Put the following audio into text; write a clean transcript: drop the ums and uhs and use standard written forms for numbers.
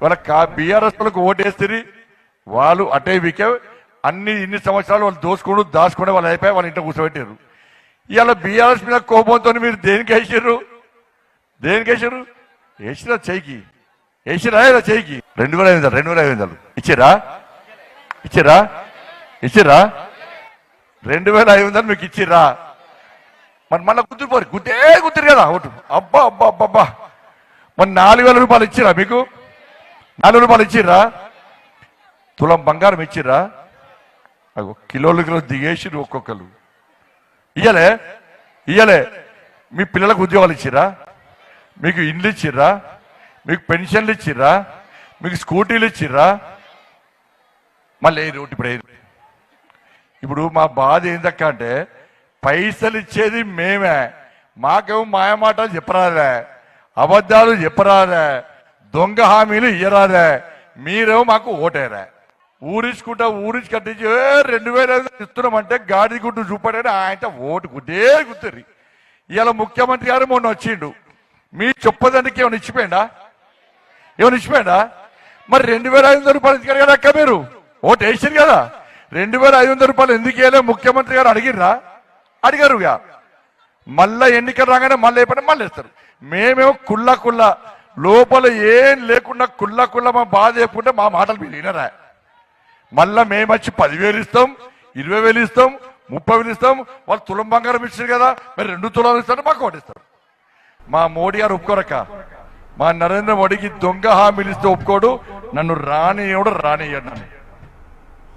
వాళ్ళ బీఆర్ఎస్ వాళ్ళకు ఓటేస్తుంది, వాళ్ళు అటే వీకే ఇన్ని సంవత్సరాలు వాళ్ళు దాచుకుని వాళ్ళు అయిపోయి వాళ్ళ ఇంట్లో కూర్చోబెట్టారు. ఇవాళ బీఆర్ఎస్ మీద కోపంతో మీరు దేనికి వేసారు? వేసిరా చెయ్యికి, వేసిరా చెయ్యికి 2500 ఇచ్చిరా 2500 మీకు ఇచ్చిరా? మరి మళ్ళీ గుర్తురు కదా ఓటు. అబ్బా మరి 4000 రూపాయలు ఇచ్చిరా? మీకు 4000 రూపాయలు ఇచ్చిర్రా? తులం బంగారం ఇచ్చిర్రా? కిలోలు దిగేసిరు ఒక్కొక్కరు. ఇయ్యలే మీ పిల్లలకు ఉద్యోగాలు ఇచ్చిర్రా? మీకు ఇండ్లు ఇచ్చిర్రా? మీకు పెన్షన్లు ఇచ్చిర్రా? మీకు స్కూటీలు ఇచ్చిర్రా? మళ్ళీ ఇప్పుడు మా బాధ ఏందక్క అంటే పైసలు ఇచ్చేది మేమే, మాకేమో మాయమాటలు చెప్పరాదే, అబద్ధాలు చెప్పరాదే, దొంగ హామీలు ఇయ్యరాదే, మీరేమో మాకు ఓటేరా. ఊరించి కట్టించి 2500 ఇస్తున్నామంటే గాడి గుడ్డు చూపడని ఆయన ఓటు గుర్తురి. ఇవాళ ముఖ్యమంత్రి గారు మొన్న వచ్చిండు, మీ చెప్పదండికి ఏమైనా ఇచ్చిపోయిందా? మరి 2500 రూపాయలు ఇచ్చారు కదా అక్క, మీరు ఓటు వేసారు కదా. 2500 రూపాయలు ఎందుకు వేయలే ముఖ్యమంత్రి గారు అడిగారుగా. మళ్ళా ఎన్నికలు రాగానే మళ్ళీ వేస్తారు. మేమేమో కుళ్ళ లోపల ఏం లేకుండా కుళ్ళ మా బాధ చెప్పుకుంటే మా మాటలు మీరు వినరా? మళ్ళా మేము వచ్చి 10,000 ఇస్తాం, 20,000 ఇస్తాం, 30,000 ఇస్తాం. వాళ్ళు తులం బంగారం ఇచ్చారు కదా, మరి 2 తులాలు ఇస్తారు, మాకు ఓటిస్తారు. మా మోడీ గారు ఒప్పుకోరక్క. మా నరేంద్ర మోడీకి దొంగ హామీలు ఇస్తే ఒప్పుకోడు, నన్ను రానియడు.